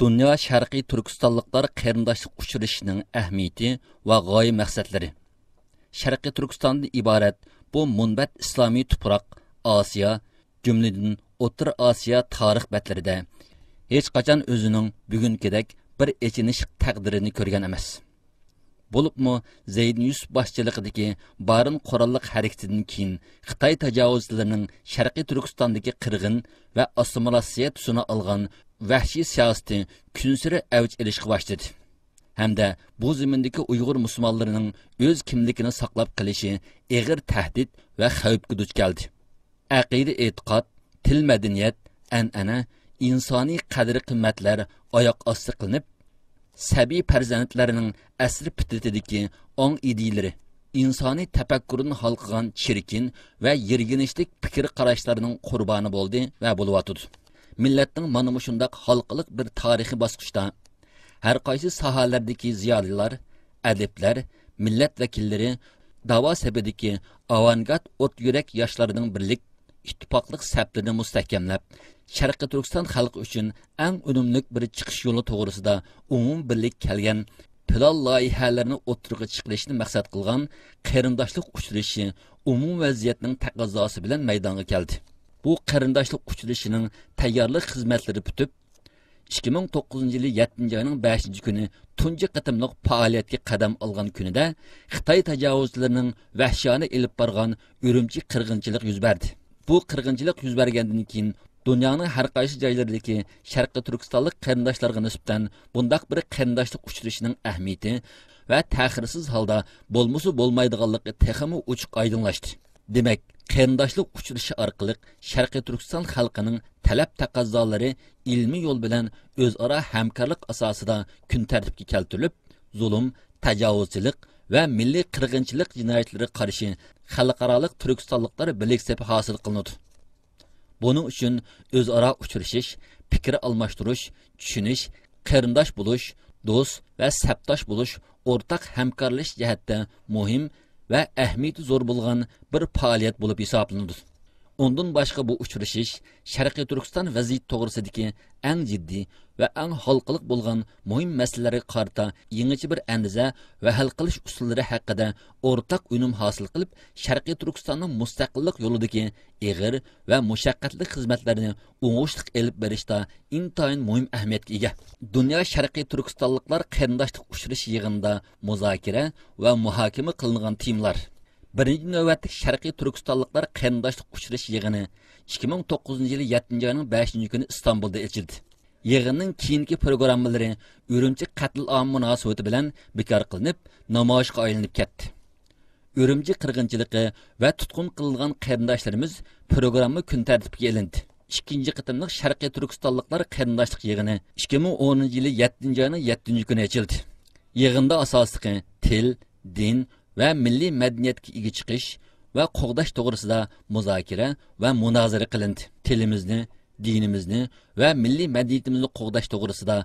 Dünya Şərqi Türkistanlıqlar qarindoshlik uchrashishining ahamiyati va g'oya maqsadlari. Şərqi Türkistandan iborat bu munbat islomiy tuproq Osiyo, jumladan O'rta Osiyo tarix batlarida hech qachon o'zining bugungidek bir echinish taqdirini ko'rgan emas. Bo'libmi Zayd Yusuf boshchiligidagi Barin qurolliq harakatidan keyin Xitoy tajovuzchilarining Sharqiy Turkistondagi qirg'in va assimilyatsiya tusini olgan vahshiy siyosati kunsiri avj olishga boshladi. Hamda bu zamindagi Uyg'ur musulmonlarining o'z kimligini saqlab qolishi og'ir tahdid va xavfga duch keldi. Aqida, e'tiqod, til, madaniyat, an'ana, insoniy qadr-qimmatlar oyoq osti qilinib, sabiy farzandlarining asri fitratidagi ong ideyalari, insoniy tafakkurni halqagan chirkin va yirginishlik fikr qarashlarining qurboni bo'ldi va bo'lyotdi. Millatning mana shunday xalqlik bir tarixiy bosqichda har qaysi sohalardagi ziyolilar, adiblar, millat vakillari da'vo sabidagi avangard o't yurak yoshlarining birlik ittifoqlik saflarini mustahkamlab, Sharqiy Turkiston xalqi uchun eng unumli bir chiqish yo'li to'g'risida umum birlik kelgan plan loyihalarini o'tirg'i chiqarishni maqsad qilgan qarindoshlik uchrashi umum vaziyatning taqozosi bilan maydonga keldi. Bu qarindoshlik uchrashining tayyorlik xizmatlari bitib, 2009 yili 7 oyning 5 kuni tunji qatimliq faoliyatga qadam olgan kunida Xitoy tajovuzchilarining vahshiyona elib borgan Urumchi qirg'inchilik yuz berdi. Bu qirg'inchilik yuz bergandan keyin dunyoning har qaysi joylaridagi Sharqiy Turkistonlik qarindoshlarga nisbatan bundaq bir qarindoshlik uchrashining ahamiyati va ta'xirsiz holda bo'lmasa bo'lmaydiganligi texmi ochiq oydinlashdi. Demak, qarindoshlik uchrashi orqali Sharqiy Turkiston xalqining talab taqozzolari ilmiy yo'l bilan o'zaro hamkorlik asosida kun tartibga keltirilib, zulm, tajovuzchilik va milliy qirg'inchilik jinoyatlari qarshi xalqaroliq Turkistonliklar birlik safi hosil qilinadi. Buning uchun o'zaro uchrashish, fikr almashtirish, tushunish, qarindosh bo'lish, do'st va sabdosh bo'lish, o'rtaq hamkorlash jihatda muhim va ahamiyati zo'r bo'lgan bir faoliyat bo'lib hisoblanadi. Ondan boshqa bu uchrashish Sharqiy Turkiston vaziyati to'g'risidagi eng jiddiy va eng halqiliq bo'lgan muhim masalalarga qarata yangicha bir andiza va hal qilish usullari haqida o'rtaq unum hosil qilib, Sharqiy Turkistonning mustaqillik yo'lidagi og'ir va mushaqqatli xizmatlarini o'ng'ishli elib berishda intayin muhim ahamiyatga ega. Dunyo Sharqiy Turkistonliklar qarindoshlik uchrashi yig'inida muzokara va muhokama qilingan temalar. Birinchi navbatda Sharqiy Turkistonliklar qarindoshlik uchrashi yig'ini 2009 yili 7 oyning 5 kuni Istanbulda ochildi. Yig'inning keyingi programmalari Urumchi qatl am munosabati bilan bekor qilinib, namoyishga aylanib ketdi. Urumchi qirg'inchiligi va tutqun qilingan qarindoshlarimiz programma kun tartibiga ilindi. Ikkinchi qitimliq Sharqiy Turkistonliklar qarindoshlik yig'ini 2010 yili 7 oyning 7 kuni ochildi. Yig'inda asosiy til, din va milliy madaniyatga ega chiqish va qo'g'dash to'g'risida muzokara va munozara qilindi. Tilimizni, dinimizni va milliy madaniyatimizni qo'g'dash to'g'risida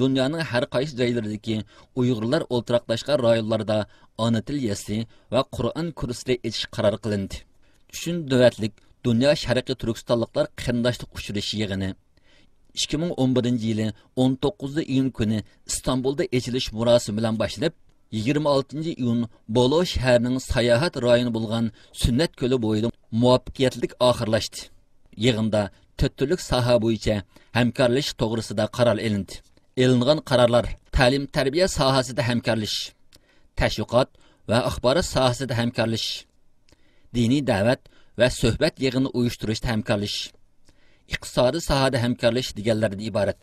dunyoning har qaysi joylaridagi Uyg'urlar o'ltiraqlashgan rayonlarda ona til yasli va Qur'on kurslari etish qaror qilindi. Shun davlatlik Dunyo Sharqiy Turkistonliklar qarindoshlik uchrashi yig'ini 2011 yili 19 iyun kuni Istanbulda ochilish murosimi bilan boshlab 26 iyun Bolo shahrining sayohat rayoni bo'lgan Sunnat ko'li bo'yida muvaffaqiyatli oxirlashdi. Yig'inda turlik soha bo'yicha hamkorlash to'g'risida qaror olindi. Elingan qarorlar ta'lim-tarbiya sohasida hamkorlash, tashviqot va axborot sohasida hamkorlash, diniy da'vat va suhbat yig'ini uyushtirishda hamkorlash, iqtisodiy sohada hamkorlash deganlardan iborat.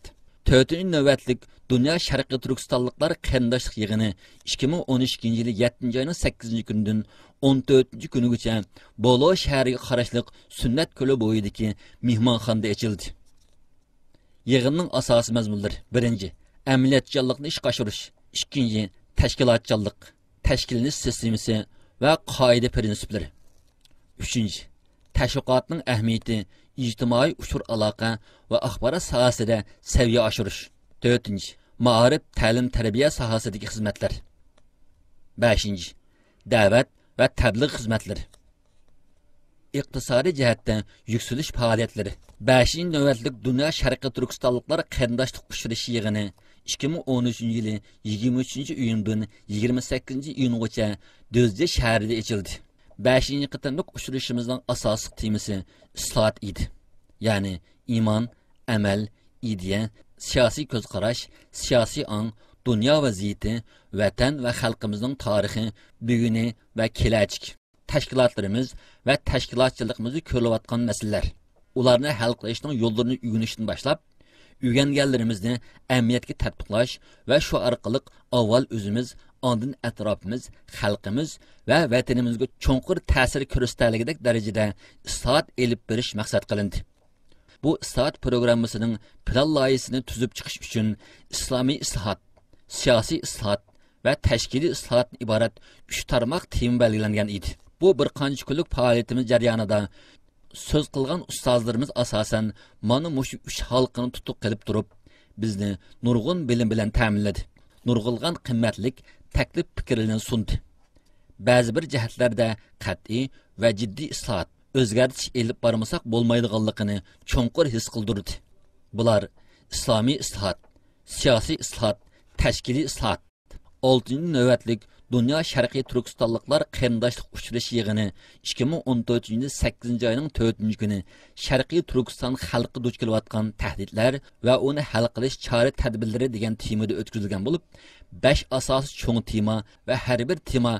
4-chi navbatlik Dunyo Sharqiy Turkistonliklar qarindoshlik yig'ini 2012 yili 7 oyning 8 kunidan 14 kunigacha Bolo shahriga qarashli Sunnat ko'li bo'yidagi mehmonxonada ochildi. Yig'inning asosiy mazmunlari: 1. Amaliyotchanlikni ishga oshirish, 2. Tashkilotchanlik, tashkillanish sistemasi va qoida prinsiplari, 3. Tashviqotning ahamiyati, ijtimoiy uchur aloqa va axborot sohasida saviya oshirish, 4. Ma'arif, ta'lim, tarbiya sohasidagi xizmatlar, 5. Da'vat va tabliğ xizmatları, iqtisodiy jihatdan yükselish faoliyatlari. 5-ci növbətlik Dünya Şərqi Türkistonluqlar qarindoshlik uchrashuvi yig'ini 2013 yili 23 iyundan 28 iyungacha Düzce shahrida ochildi. 5-ci qitimlik uchrashuvimizning asosiy temasi islohot edi. Ya'ni iymon, amal, ideya, siyosiy ko'zqarash, siyosiy ong, dunyo vaziyati, vatan va xalqimizning tarixi, buguni va kelajak, tashkilotlarimiz va tashkilotchiligimizni ko'rayotgan masalalar. Ularni hal qilishning yo'llarini o'rganishdan boshlab, o'rganganlarimizni ahamiyatga tatbiqlash va shu orqali avval o'zimiz, ondan atrofimiz, xalqimiz va vatanimizga cho'nqur ta'sir ko'rsatadigan darajada islohot elib berish maqsad qilindi. Bu islohot programmasining plan loyihasini tuzib chiqish uchun islomiy islohot, siyosiy islohot va tashkiliy islohotdan iborat 3 tarmoq tema belgilangan edi. Bu bir qancha kunlik faoliyatimiz jarayonida söz qilgan ustozlarimiz asosan mana mushu 3 halqani tutuq qilib turib, bizni nurg'un bilim bilan ta'minladi. Nurg'ulgan qimmatlik taklif fikrlarini sundi. Ba'zi bir jihatlarda qat'iy va jiddiy islohot, o'zgartish elib bormasak bo'lmaydiganligini cho'nqur his qildirdi. Bular islomiy islohot, siyosiy islohot, tashkiliy islohot. 6-cı növbətlik Dünya Şərqi Türkistonluqlar qarindoshlik uchrashuvi yig'ini 2014 yili 8 oyning 4 kuni Şərqi Türkiston xalqi duch kelayotgan tahdidlar va uni hal qilish chora-tadbirlari degan temada o'tkazilgan bo'lib, 5 asosiy cho'ng tema va har bir tema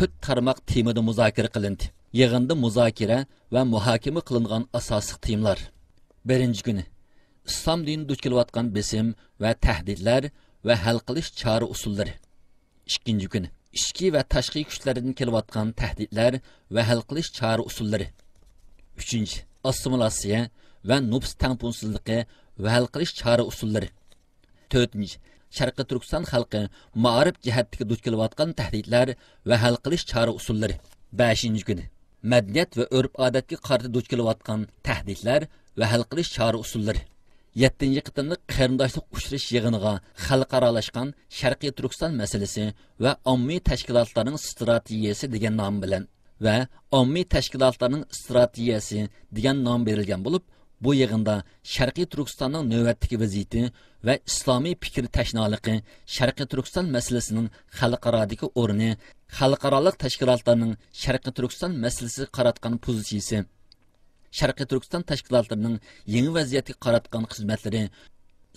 4 tarmoq temada muzokara qilindi. Yig'inda muzokara va muhokama qilingan asosiy temalar: 1-kuni islom dini duch kelayotgan besim va tahdidlar va hal qilish chora usullari. 2-kuni ichki va tashqi kuchlardan kelayotgan tahdidlar va hal qilish chora usullari. 3-chi assimilyatsiya va nufs tangpunsizligi va hal qilish chora usullari. 4-chi Sharqi Turkiston xalqi ma'rif jihatga duch kelayotgan tahdidlar va hal qilish chora usullari. 5-kuni madaniyat va urf-odatga qarshi duch kelayotgan tahdidlar va hal qilish chora usullari. 7-ci qitimlik qarindoshlik uchrash yig'iniga xalqaralashgan Sharqiy Turkiston masalasi va ommaviy tashkilotlarning strategiyasi degan nom bilan va ommaviy tashkilotlarning strategiyasi degan nom berilgan bo'lib, bu yig'inda Sharqiy Turkistonning navbatdagi vaziyati va islomiy fikr tashnoligi, Sharqiy Turkiston masalasining xalqarodagi o'rni, xalqaroliq tashkilotlarning Sharqiy Turkiston masalasiga qaratgan pozitsiyasi, Sharqiy Turkiston tashkilotlarining yangi vaziyatga qaratgan xizmatlari,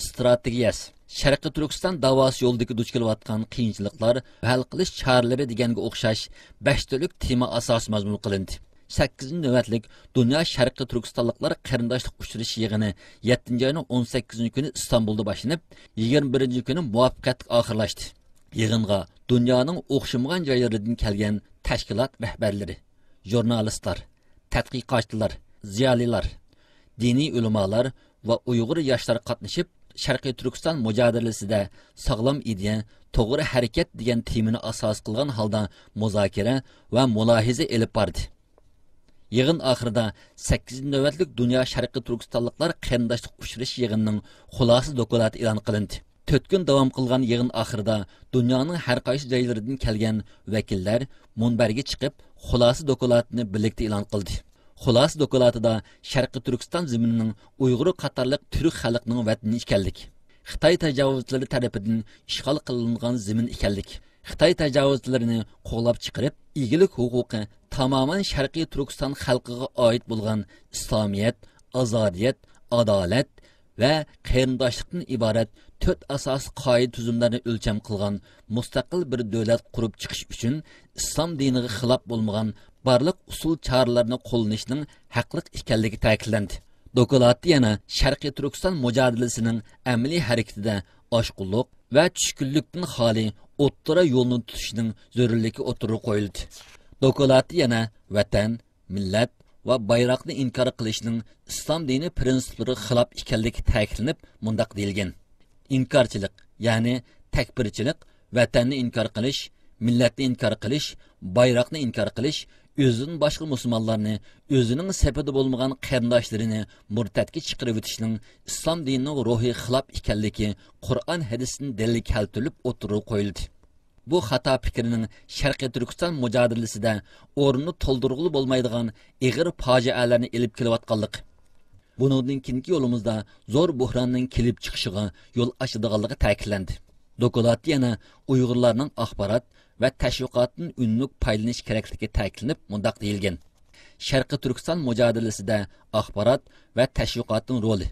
strategiyasi, Sharqiy Turkiston davosi yo'lidagi duch kelayotgan qiyinchiliklar va hal qilish choralari deganga o'xshash 5 turlik tema asos mazmun qilindi. 8-ci növbətlik Dünya Şərqi Türkistonluqlar qarindoshlik uchrashuvi yig'ini 7-ci ayning 18 kuni İstanbulda boshlanib, 21 kuni muvaffaqiyatli oxirlashdi. Yig'inga dunyoning o'xshamagan joylaridan kelgan tashkilot rahbarlari, jurnalistlar, tadqiqotchilar, ziyolilar, diniy ulamolar va Uyg'ur yoshlar qatnashib, Sharqiy Turkiston mujodilasida sog'lom ideya, to'g'ri harakat degan temani asos qilgan holda muzokara va mulohiza elib bordi. Yig'in oxirida 8-ci navbatlik Dünya Şərqi Türkistonluqlar qarindoshlik uchrashuvi yig'inining xulosa doklati e'lon qilindi. 4 kun davom qilgan yig'in oxirida dunyoning har qaysi joylaridan kelgan vakillar munbarga chiqib, xulosa doklatini birlikda e'lon qildi. Xulosa doklatida Sharqiy Turkiston zeminining Uyg'ur qatorliq turk xalqining vatani ekanligi, Xitoy tajovuzchilari tomonidan ishg'ol qilingan zemin ekanligi, Xitoy tajovuzchilarini qo'llab chiqarib, egilik huquqi tamoman Sharqiy Turkiston xalqiga oid bo'lgan islomiyat, ozodiyat, adolat va qarindoshlikdan iborat 4 asosiy qoida tuzumlarni o'lcham qilgan mustaqil bir davlat qurib chiqish uchun islom diniga xilof bo'lmagan barliq usul choralarni qo'llanishning haqli ekanligi ta'kidlandi. Doklatda yana Sharqiy Turkiston mujodilasining amaliy harakatida oshqulluq va tushkunlikdan xoli o'ttira yo'lni tutishning zarurligi o'tirib qo'yildi. Doklatda yana vatan, millat va bayroqni inkor qilishning islom dini prinsiplariga xilof ekanligi ta'kidlanib, mundaq deyilgan: inkorchilik, ya'ni takbirchilik, vatanni inkor qilish, millatni inkor qilish, bayroqni inkor qilish, o'zidan boshqa musulmonlarni, o'zining safida bo'lmagan qarindoshlarini murtadga chiqarib o'tishning islom dinining ruhiy xilof ekanligi Qur'on hadisining dalil keltirib o'tirib qo'yildi. Bu xato fikrning Sharqiy Turkiston mujodilasida o'rnini to'ldirg'ili bo'lmaydigan ig'ir fojialarni elib kelayotganligi. Buningdan keyingi yo'limizda zo'r buhronning kelib chiqishiga yo'l ochadiganligi ta'kidlandi. Dokladda yana Uyg'urlarning axborot va tashviqotdan unumli foydalanish kerakligi ta'kidlanib, mundaq deyilgan. Sharqiy Turkiston mujodilasida axborot va tashviqotning roli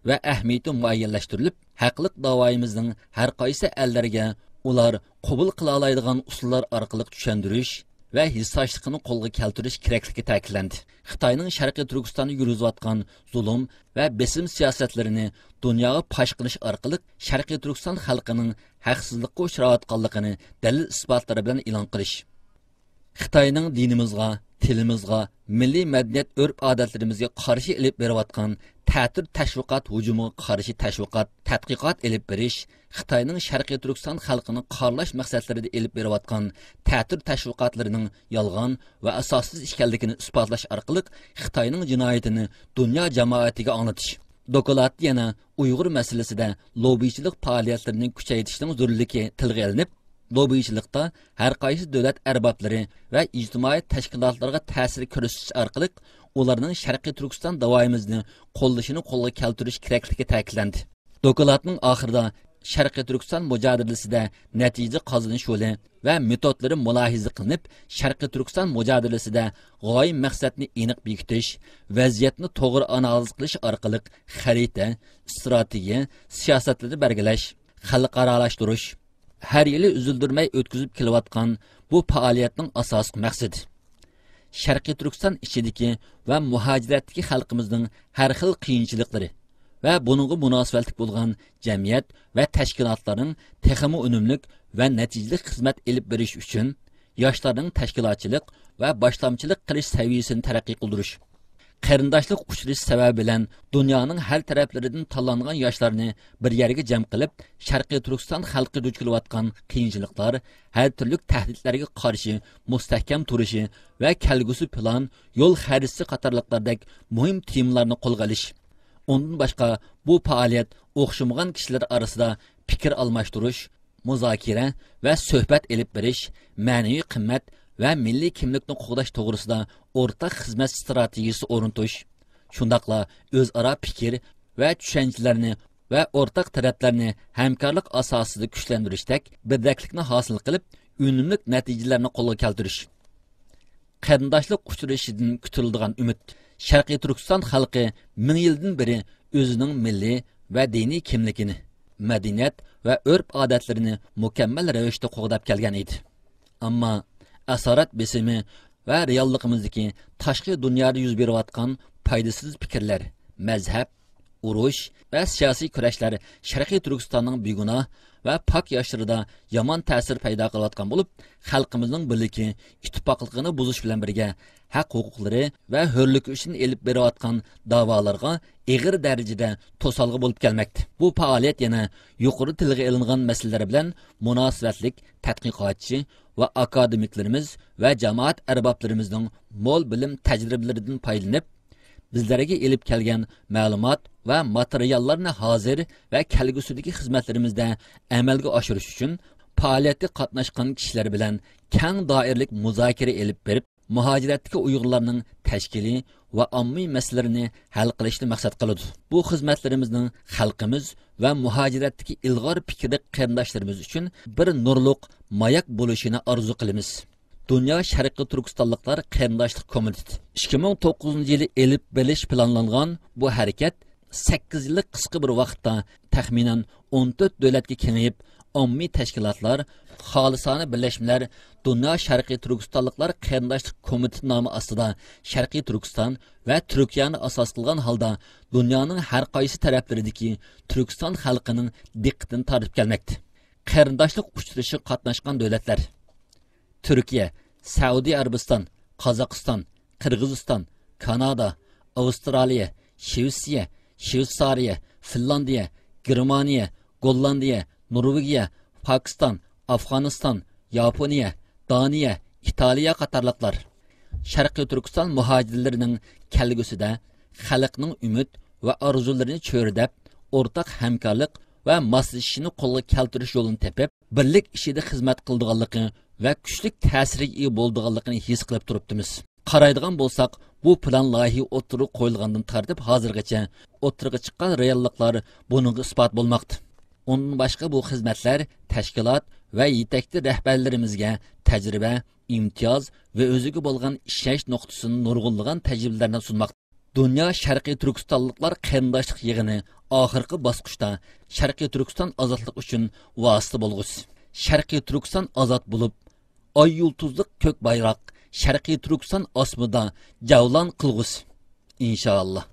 va ahamiyati muayyanlashtirilib, haqliq da'voyimizning har qaysi ellarga ular qabul qila oladigan usullar orqali tushuntirish va hissashligini qo'lga keltirish kerakligi ta'kidlandi. Xitoyning Sharqiy Turkistonda yurgizayotgan zulm va besim siyosatlarini dunyoga pash qilish orqali Sharqiy Turkiston xalqining haqsizlikka uchrayotganligini dalil isbotlari bilan e'lon qilish. Xitoyning dinimizga, tilimizga, milliy madaniyat urf-odatlarimizga qarshi elib berayotgan ta'tir tashviqot hujumiga qarshi tashviqot, tadqiqot elib berish, Xitoyning Sharqiy Turkiston xalqini qorlash maqsadlarida elib berayotgan ta'tir tashviqotlarining yolg'on va asossiz ekanligini isbotlash orqali Xitoyning jinoyatini dunyo jamoatiga anglatish. Dokladda yana Uyg'ur masalasida lobbichilik faoliyatlarining kuchaytirishning zarurligi tilga olinib, lobbichilikda har qaysi davlat arboblari va ijtimoiy tashkilotlarga ta'sir ko'rsatish orqali ularning Sharqiy Turkiston davoyimizni qo'llashini qo'lga keltirish kerakligi ta'kidlandi. Dokladning oxirida Sharqiy Turkiston mujodilasida natija qozonish yo'li va metodlari mulohaza qilinib, Sharqiy Turkiston mujodilasida g'oya maqsadni aniq bekitish, vaziyatni to'g'ri analiz qilish orqali xarita, strategiya, siyosatlarni belgilash, xalqaralashtirish har yili uzildirmay o'tkazib kelayotgan bu faoliyatning asosiy maqsadi. Sharqiy Turkiston ichidagi va muhojiratdagi xalqimizning har xil qiyinchiliklari va buningga munosabatli bo'lgan jamiyat va tashkilotlarning texmi unumlik va natijali xizmat elib berish uchun yoshlarning tashkilotchilik va boshlamchilik qilish saviyasini taraqqiy qildirish, qarindoshlik uchrash sababi bilan dunyoning har taraflaridan tanlangan yoshlarni bir yerga jam qilib, Sharqiy Turkiston xalqi duch kelayotgan qiyinchiliklar, har turli tahdidlarga qarshi mustahkam turishi va kelgusi plan, yo'l xaritasi qatorliqlardek muhim temalarni qo'lga olish. Ondan başqa bu faoliyat o'xshamagan kishilar orasida fikr almashtirish, muzokara va suhbat elib berish, ma'naviy qimmat va milliy kimlikni qo'g'dash to'g'risida o'rtaq xizmat strategiyasi o'rnatish, shundaqla o'zaro fikr va tushunchalarni va o'rtaq taraflarni hamkorlik asosida kuchlantirishdek birdaklikni hosil qilib, unumli natijalarni qo'lga keltirish. Qarindoshlik uchrashidan kutiladigan umid. Sharqiy Turkiston xalqi 1000 yildan beri o'zining milliy va diniy kimligini, madaniyat va urf-odatlarini mukammal ravishda qo'g'dab kelgan edi. Ammo asorat besimi va realligimizdagi tashqi dunyoda yuz berayotgan foydasiz fikrlar, mazhab, urush va siyosiy kurashlar Sharqiy Turkistonning begunoh va pok yoshlarida yomon ta'sir paydo qilayotgan bo'lib, xalqimizning birligi, ittifoqligini buzish bilan birga haq huquqlari va hurlik uchun elib berayotgan da'volarga ig'ir darajada to'salg'i bo'lib kelmoqda. Bu faoliyat yana yuqori tilga ilingan masalalar bilan munosabatlik tadqiqotchi va akademiklarimiz va jamoat arboblarimizning mo'l bilim tajribalaridan foydalanib, bizlarga elib kelgan ma'lumot va materiallarni hozir va kelgusidagi xizmatlarimizda amalga oshirish uchun faoliyatga qatnashgan kishilar bilan keng doiralik muzokara elib berib, muhojiratdagi Uyg'urlarning tashkiliy va ommaviy masalalarini hal qilishni maqsad qiladi. Bu xizmatlarimizning xalqimiz va muhojiratdagi ilg'or fikrli qarindoshlarimiz uchun bir nurliq mayak bo'lishini orzu qilamiz. Dünya Sharqiy Turkistonliklar qarindoshlik komiteti 2009-yili elib berish planlangan bu harakat 8 yillik qisqa bir vaqtda taxminan 14 davlatga kengayib, ommaviy tashkilotlar, xolisona birlashmalar Dünya Sharqiy Turkistonliklar qarindoshlik komiteti nomi ostida Sharqiy Turkiston va Turkiyani asos qilgan holda dunyoning har qaysi taraflaridagi Turkiston xalqining diqqatini tortib kelmoqda. Qarindoshlik uchrashi qatnashgan davlatlar: Türkiye, Saudiya Arabiston, Qozog'iston, Qirg'iziston, Kanada, Avstraliya, Shveysariya, Finlandiya, Germaniya, Gollandiya, Norvegiya, Pokiston, Afg'oniston, Yaponiya, Daniya, Italiya qatorliqlar. Sharqiy Turkiston muhojirlarining kelgusida xalqning umid va orzularini cho'ridab, o'rtaq hamkorlik va moslashishni qo'lga keltirish yo'lini tepib, birlik ishida xizmat qildiganligi va kuchli ta'siriga ega bo'lganligini his qilib turibdimiz. Qaraydigan bo'lsak, bu plan loyiha o'tirib qo'yilgandan tortib hozirgacha o'tirga chiqqan realliklar buningga isbot bo'lmoqda. Undan boshqa bu xizmatlar tashkilot va yetakchi rahbarlarimizga tajriba, imtiyoz va o'ziga bo'lgan ishlash nuqtasini nurg'unlagan tajribalarni sunmoqda. Dünya Sharqiy Turkistonliklar qarindoshlik yig'ini oxirgi bosqichda Sharqiy Turkiston ozodlik uchun vosita bo'lgusi. Sharqiy Turkiston ozod bo'lib, oy yulduzlik ko'k bayroq Sharqiy Turkiston osmida javlon qilgusi. İnşallah.